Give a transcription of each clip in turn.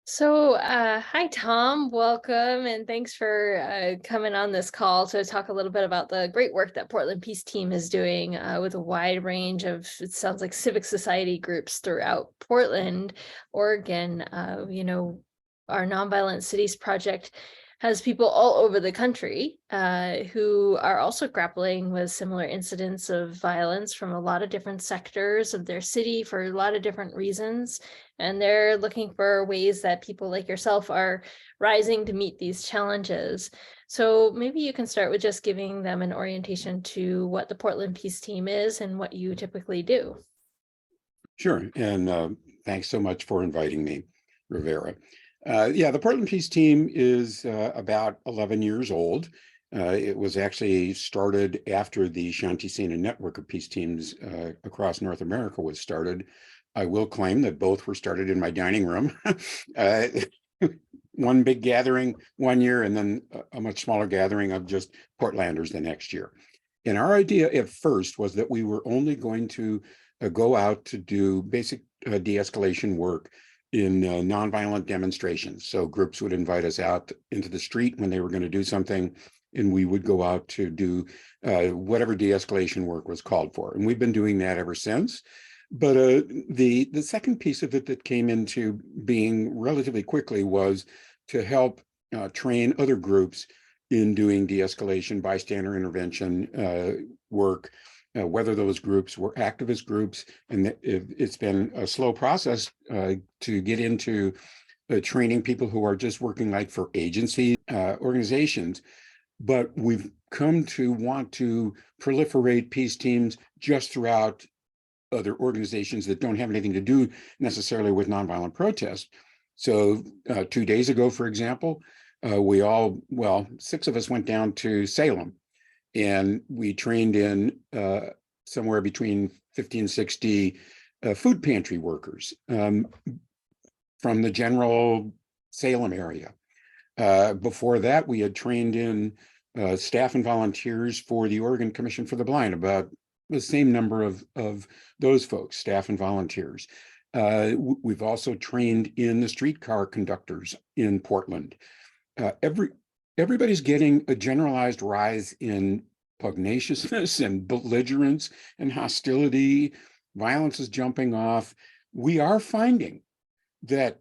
Hi, Tom. Welcome, and thanks for coming on this call to talk a little bit about the great work that Portland Peace Team is doing with a wide range of, it sounds like, civic society groups throughout Portland, Oregon. Our Nonviolent Cities Project has people all over the country who are also grappling with similar incidents of violence from a lot of different sectors of their city for a lot of different reasons. And they're looking for ways that people like yourself are rising to meet these challenges. So maybe you can start with just giving them an orientation to what the Portland Peace Team is and what you typically do. Sure, and thanks so much for inviting me, Rivera. Yeah, the Portland Peace Team is about 11 years old. It was actually started after the Shanti Sena network of peace teams across North America was started. I will claim that both were started in my dining room. uh, One big gathering one year, and then a much smaller gathering of just Portlanders the next year. And our idea at first was that we were only going to go out to do basic de-escalation work in nonviolent demonstrations. So groups would invite us out into the street when they were going to do something, and we would go out to do whatever de-escalation work was called for. And we've been doing that ever since. But the second piece of it that came into being relatively quickly was to help train other groups in doing de-escalation, bystander intervention work, whether those groups were activist groups. And it's been a slow process to get into training people who are just working like for agency organizations. But we've come to want to proliferate peace teams just throughout other organizations that don't have anything to do necessarily with nonviolent protest. So 2 days ago, for example, six of us went down to Salem, and we trained in somewhere between 50 and 60 food pantry workers from the general Salem area. Before that, we had trained in staff and volunteers for the Oregon Commission for the Blind, about the same number of those folks, staff and volunteers. We've also trained in the streetcar conductors in Portland. Everybody's getting a generalized rise in pugnaciousness and belligerence and hostility. Violence is jumping off. We are finding that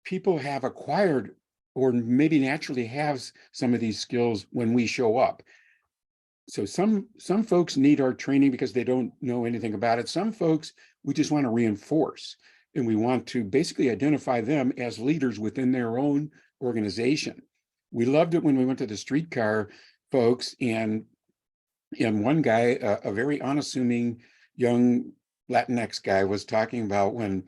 people have acquired or maybe naturally have some of these skills when we show up. So some folks need our training because they don't know anything about it. Some folks we just want to reinforce, and we want to basically identify them as leaders within their own organization. We loved it when we went to the streetcar folks, and one guy, a very unassuming young Latinx guy, was talking about when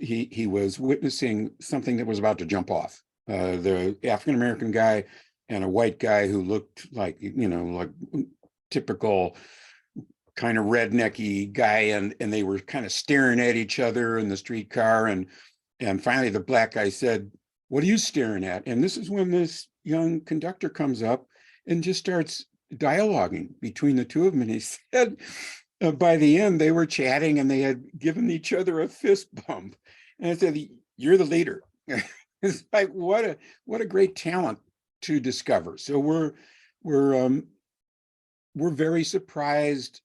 he was witnessing something that was about to jump off. The African-American guy and a white guy who looked like, like typical kind of rednecky guy, and they were kind of staring at each other in the streetcar, and finally the black guy said, "What are you staring at?" And this is when this young conductor comes up and just starts dialoguing between the two of them. And he said by the end they were chatting and they had given each other a fist bump. And I said, "You're the leader." It's like, what a great talent to discover. So we're very surprised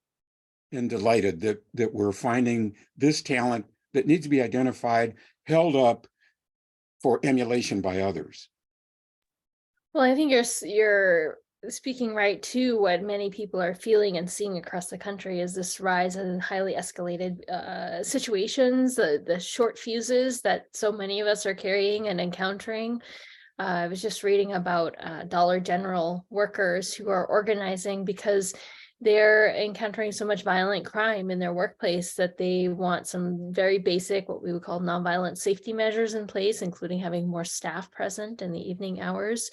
and delighted that we're finding this talent that needs to be identified, held up for emulation by others. Well, I think you're speaking right to what many people are feeling and seeing across the country is this rise in highly escalated situations, the short fuses that so many of us are carrying and encountering. I was just reading about Dollar General workers who are organizing because they're encountering so much violent crime in their workplace that they want some very basic, what we would call nonviolent safety measures in place, including having more staff present in the evening hours,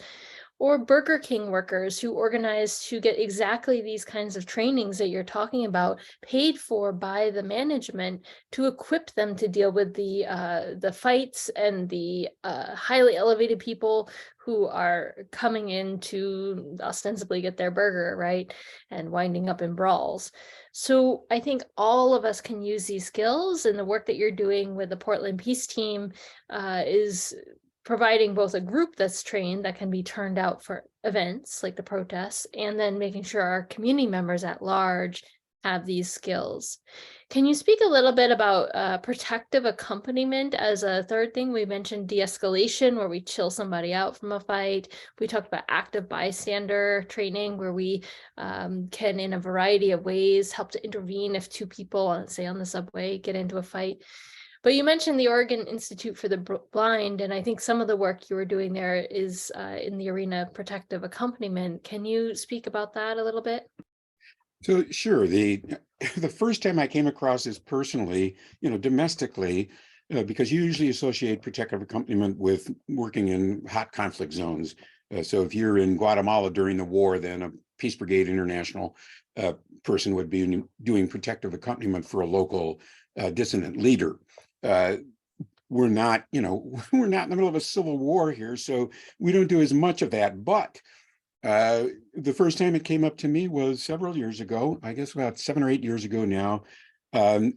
or Burger King workers who organize to get exactly these kinds of trainings that you're talking about, paid for by the management to equip them to deal with the fights and the highly elevated people who are coming in to ostensibly get their burger, right, and winding up in brawls. So I think all of us can use these skills, and the work that you're doing with the Portland Peace Team is providing both a group that's trained that can be turned out for events like the protests, and then making sure our community members at large have these skills. Can you speak a little bit about protective accompaniment as a third thing? We mentioned de-escalation, where we chill somebody out from a fight. We talked about active bystander training, where we can, in a variety of ways, help to intervene if two people, say on the subway, get into a fight. But you mentioned the Oregon Institute for the Blind, and I think some of the work you were doing there is in the arena of protective accompaniment. Can you speak about that a little bit? So sure, the the first time I came across this personally, domestically, because you usually associate protective accompaniment with working in hot conflict zones. So if you're in Guatemala during the war, then a Peace Brigade International person would be doing protective accompaniment for a local dissident leader. Uh, we're not, we're not in the middle of a civil war here, so we don't do as much of that. But the first time it came up to me was several years ago, I guess about 7 or 8 years ago now. Um,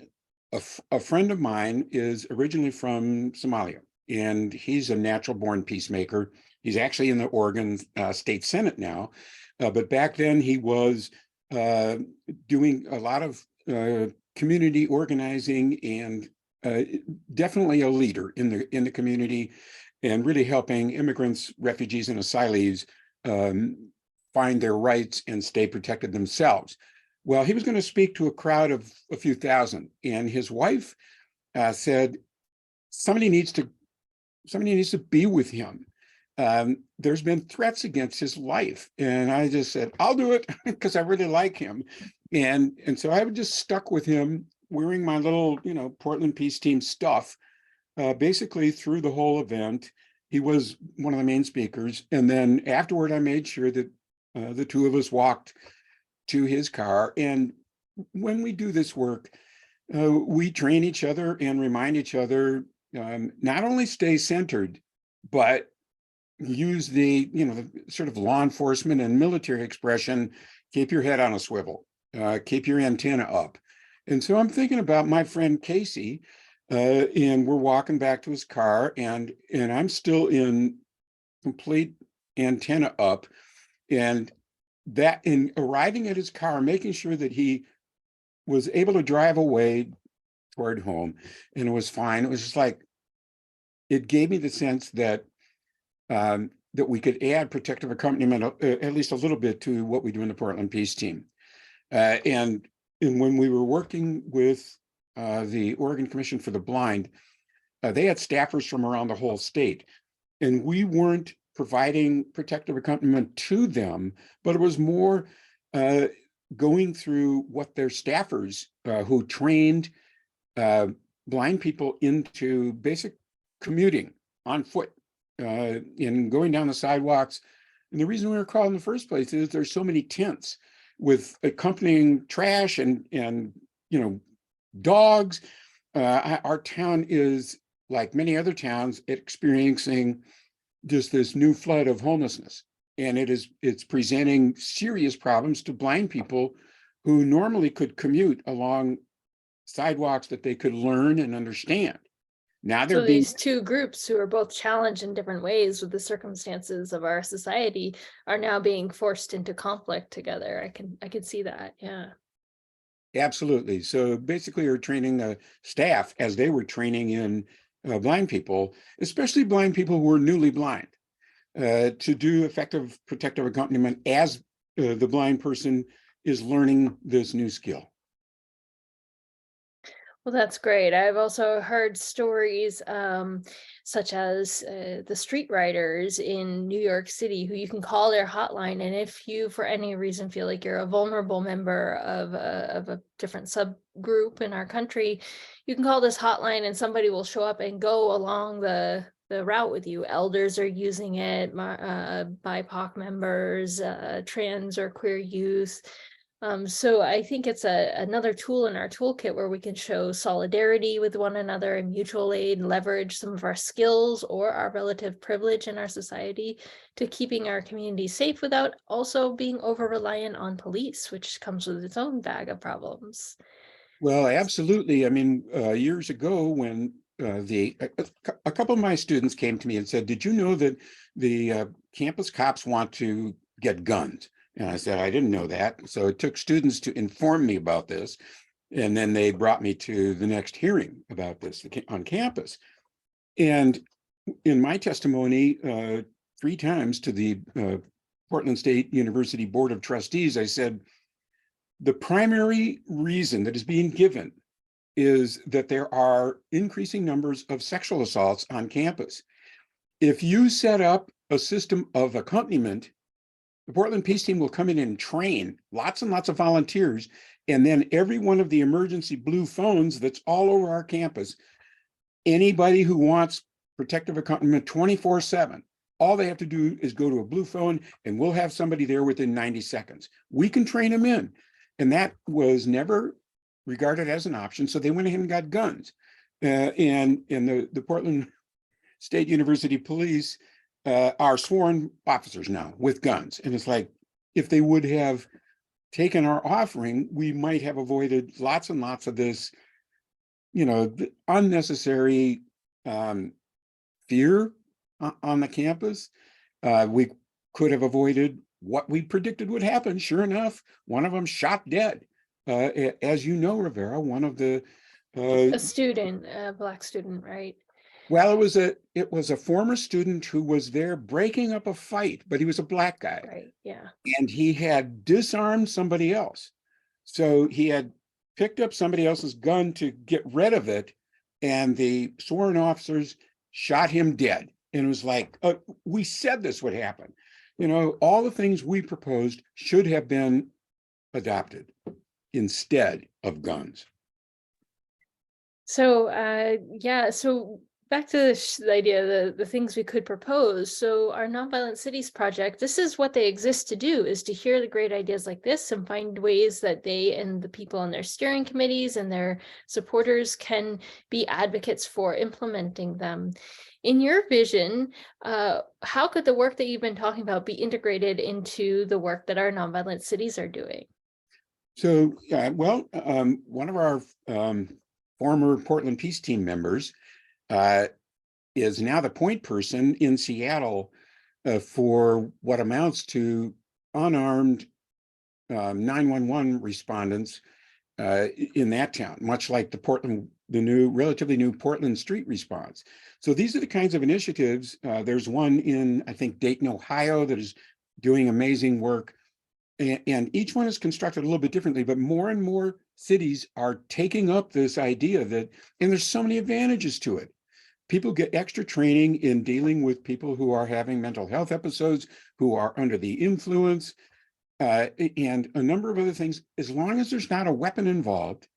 a friend of mine is originally from Somalia, and he's a natural born peacemaker. He's actually in the Oregon State Senate now, but back then he was doing a lot of community organizing, and definitely a leader in the community, and really helping immigrants, refugees, and asylees find their rights and stay protected themselves. Well, he was going to speak to a crowd of a few thousand, and his wife said, somebody needs to be with him. There's been threats against his life. And I just said, I'll do it, because I really like him. And so I just stuck with him, wearing my little, Portland Peace Team stuff, basically through the whole event. He was one of the main speakers. And then afterward, I made sure that the two of us walked to his car. And when we do this work, we train each other and remind each other, not only stay centered, but use the sort of law enforcement and military expression, keep your head on a swivel, keep your antenna up. And so I'm thinking about my friend Casey, and we're walking back to his car, and I'm still in complete antenna up, and that in arriving at his car, making sure that he was able to drive away toward home, and it was fine. It was just like, it gave me the sense that that we could add protective accompaniment at least a little bit to what we do in the Portland Peace Team. And when we were working with the Oregon Commission for the Blind, they had staffers from around the whole state, and we weren't providing protective accompaniment to them, but it was more going through what their staffers who trained blind people into basic commuting on foot, in going down the sidewalks. And the reason we were called in the first place is there's so many tents with accompanying trash and dogs. Our town is, like many other towns, experiencing just this new flood of homelessness, and it's presenting serious problems to blind people who normally could commute along sidewalks that they could learn and understand. Now they're So being these two groups, who are both challenged in different ways with the circumstances of our society, are now being forced into conflict together. I can see that. Yeah. absolutely. So basically, you're training the staff as they were training in blind people, especially blind people who were newly blind, to do effective protective accompaniment as the blind person is learning this new skill. Well, that's great. I've also heard stories such as the street riders in New York City, who you can call their hotline. And if you, for any reason, feel like you're a vulnerable member of a different subgroup in our country, you can call this hotline and somebody will show up and go along the route with you. Elders are using it, BIPOC members, trans or queer youth. So I think it's another tool in our toolkit where we can show solidarity with one another and mutual aid, leverage some of our skills or our relative privilege in our society to keeping our community safe without also being over-reliant on police, which comes with its own bag of problems. Well, absolutely. I mean, years ago when a couple of my students came to me and said, "Did you know that the campus cops want to get guns?" And I said, "I didn't know that." So it took students to inform me about this. And then they brought me to the next hearing about this on campus. And in my testimony, 3 times to the Portland State University Board of Trustees, I said, the primary reason that is being given is that there are increasing numbers of sexual assaults on campus. If you set up a system of accompaniment, the Portland Peace Team will come in and train lots and lots of volunteers, and then every one of the emergency blue phones that's all over our campus, anybody who wants protective accompaniment 24/7, all they have to do is go to a blue phone and we'll have somebody there within 90 seconds. We can train them in. And that was never regarded as an option. So they went ahead and got guns. And the Portland State University Police are sworn officers now with guns. And it's like, if they would have taken our offering, we might have avoided lots and lots of this, unnecessary fear on the campus. We could have avoided what we predicted would happen. Sure enough, one of them shot dead. As you know, Rivera, one of the a student, a Black student, right? Well, it was a former student who was there breaking up a fight, but he was a Black guy. Right. Yeah. And he had disarmed somebody else. So he had picked up somebody else's gun to get rid of it, and the sworn officers shot him dead. And it was like, we said this would happen. All the things we proposed should have been adopted instead of guns. So, yeah, so back to the idea, the things we could propose. So our Nonviolent Cities Project, this is what they exist to do, is to hear the great ideas like this and find ways that they and the people on their steering committees and their supporters can be advocates for implementing them. In your vision, how could the work that you've been talking about be integrated into the work that our Nonviolent Cities are doing? So, one of our former Portland Peace Team members is now the point person in Seattle for what amounts to unarmed 911 respondents in that town, much like the relatively new Portland street response. So these are the kinds of initiatives. There's one in, I think, Dayton, Ohio, that is doing amazing work. And each one is constructed a little bit differently, but more and more cities are taking up this idea and there's so many advantages to it. People get extra training in dealing with people who are having mental health episodes, who are under the influence, and a number of other things. As long as there's not a weapon involved,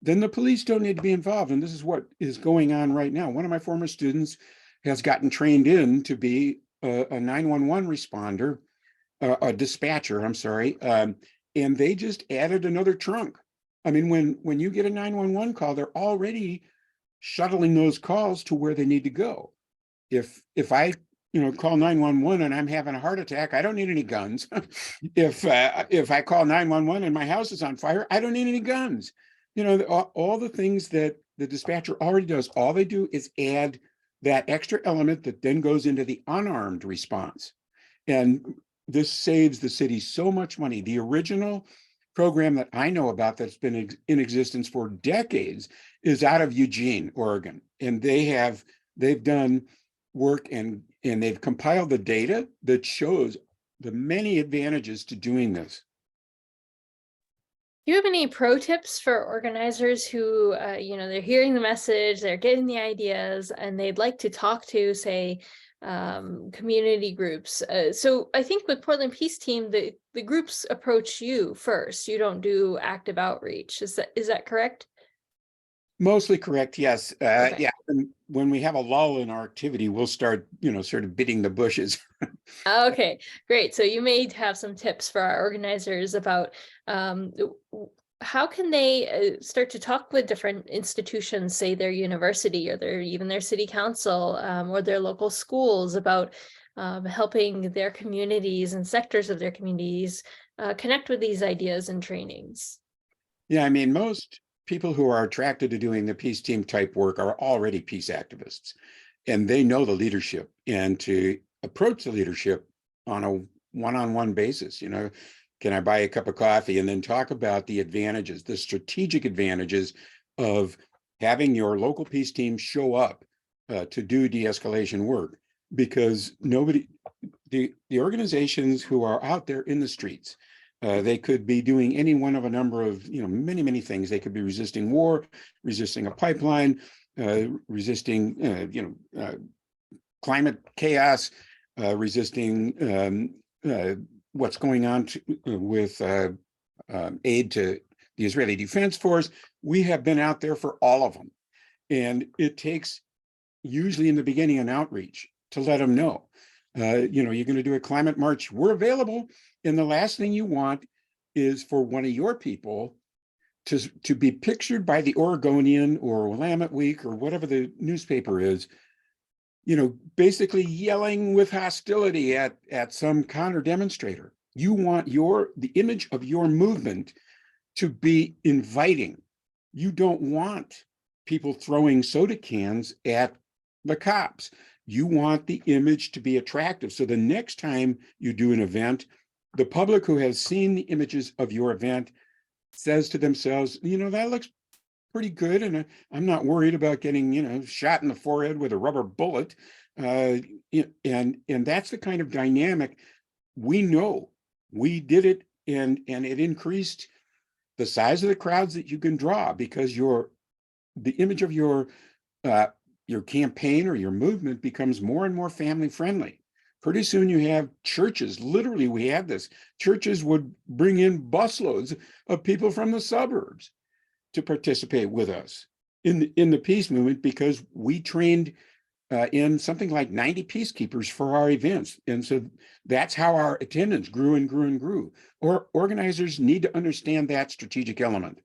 then the police don't need to be involved. And this is what is going on right now. One of my former students has gotten trained in to be a 911 responder, a dispatcher, I'm sorry, and they just added another trunk. I mean, when you get a 911 call, they're already shuttling those calls to where they need to go. If I call 911 and I'm having a heart attack, I don't need any guns. If I call 911 and my house is on fire, I don't need any guns. All the things that the dispatcher already does, all they do is add that extra element that then goes into the unarmed response. And this saves the city so much money. The original program that I know about that's been in existence for decades is out of Eugene, Oregon. And they've done work and they've compiled the data that shows the many advantages to doing this. Do you have any pro tips for organizers who, they're hearing the message, they're getting the ideas, and they'd like to talk to, say, community groups? So I think with Portland Peace Team, the groups approach you first. You don't do active outreach. Is that correct? Mostly correct, yes. Okay. Yeah, and when we have a lull in our activity, we'll start, sort of beating the bushes. Okay, great. So you may have some tips for our organizers about how can they start to talk with different institutions, say their university or even their city council or their local schools about helping their communities and sectors of their communities connect with these ideas and trainings. Yeah, I mean, most people who are attracted to doing the peace team type work are already peace activists, and they know the leadership, and to approach the leadership on a one-on-one basis, can I buy a cup of coffee, and then talk about the advantages, the strategic advantages of having your local peace team show up to do de-escalation work, because the organizations who are out there in the streets, they could be doing any one of a number of, many, many things. They could be resisting war, resisting a pipeline, resisting, climate chaos, resisting what's going on with aid to the Israeli Defense Force. We have been out there for all of them. And it takes, usually in the beginning, an outreach to let them know. You're going to do a climate march, we're available. And the last thing you want is for one of your people to be pictured by the Oregonian or Willamette Week or whatever the newspaper is, basically yelling with hostility at some counter demonstrator. You want the image of your movement to be inviting. You don't want people throwing soda cans at the cops. You want the image to be attractive. So the next time you do an event, the public who has seen the images of your event says to themselves, that looks pretty good, and I'm not worried about getting, shot in the forehead with a rubber bullet. And that's the kind of dynamic we know. We did it, and it increased the size of the crowds that you can draw, because the image of your campaign or your movement becomes more and more family friendly. Pretty soon you have churches. Literally, we had this. Churches would bring in busloads of people from the suburbs to participate with us in the peace movement, because we trained in something like 90 peacekeepers for our events. And so that's how our attendance grew and grew and grew. Or organizers need to understand that strategic element.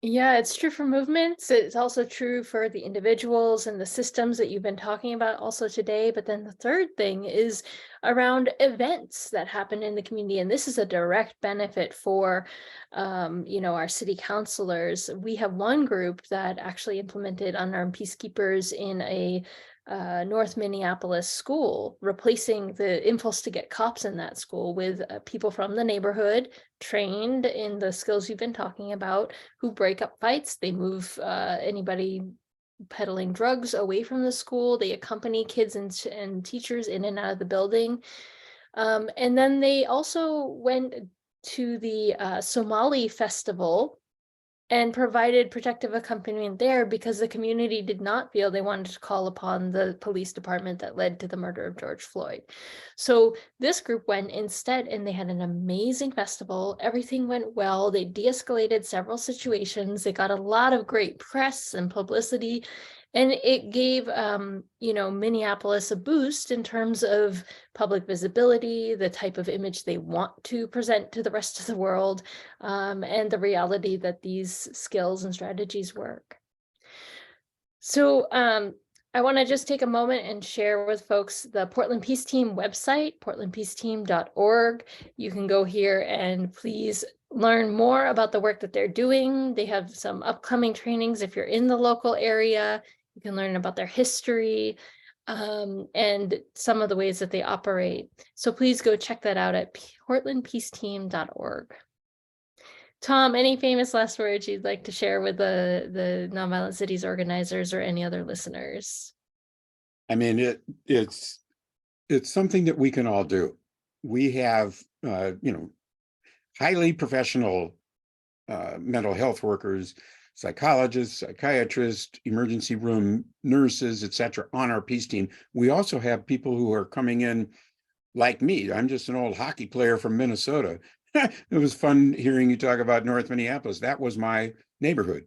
Yeah, it's true for movements. It's also true for the individuals and the systems that you've been talking about also today. But then the third thing is around events that happen in the community. And this is a direct benefit for, our city councilors. We have one group that actually implemented unarmed peacekeepers in a North Minneapolis school, replacing the impulse to get cops in that school with people from the neighborhood trained in the skills you've been talking about, who break up fights. They move anybody peddling drugs away from the school. They accompany kids and teachers in and out of the building. And then they also went to the Somali festival and provided protective accompaniment there, because the community did not feel they wanted to call upon the police department that led to the murder of George Floyd. So this group went instead, and they had an amazing festival. Everything went well. They de-escalated several situations. They got a lot of great press and publicity, and it gave Minneapolis a boost in terms of public visibility, the type of image they want to present to the rest of the world, and the reality that these skills and strategies work. So I want to just take a moment and share with folks the Portland Peace Team website, portlandpeaceteam.org. You can go here and please learn more about the work that they're doing. They have some upcoming trainings if you're in the local area. You can learn about their history and some of the ways that they operate. So please go check that out at portlandpeaceteam.org. Tom, any famous last words you'd like to share with the Nonviolent Cities organizers or any other listeners? I mean, it's something that we can all do. We have, highly professional mental health workers, psychologists, psychiatrists, emergency room nurses, etc., on our peace team. We also have people who are coming in like me. I'm just an old hockey player from Minnesota. It was fun hearing you talk about North Minneapolis. That was my neighborhood.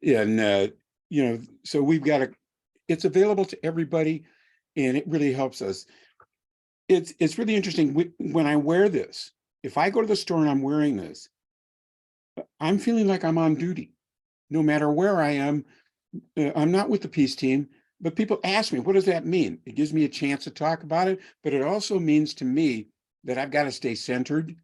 And, so we've got it's available to everybody, and it really helps us. It's really interesting when I wear this. If I go to the store and I'm wearing this, I'm feeling like I'm on duty, no matter where I am. I'm not with the peace team, but people ask me, what does that mean? It gives me a chance to talk about it, but it also means to me that I've got to stay centered.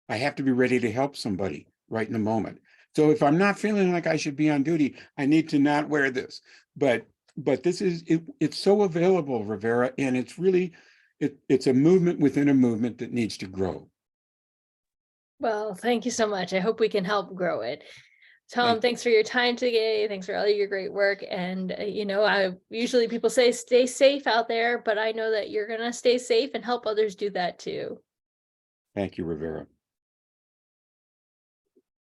I have to be ready to help somebody right in the moment. So if I'm not feeling like I should be on duty, I need to not wear this. But this is it's so available, Rivera, and it's really it's a movement within a movement that needs to grow. Well, thank you so much. I hope we can help grow it. Tom, Thank you. thanks for your time today. Thanks for all your great work. And, I usually people say stay safe out there, but I know that you're going to stay safe and help others do that too. Thank you, Rivera.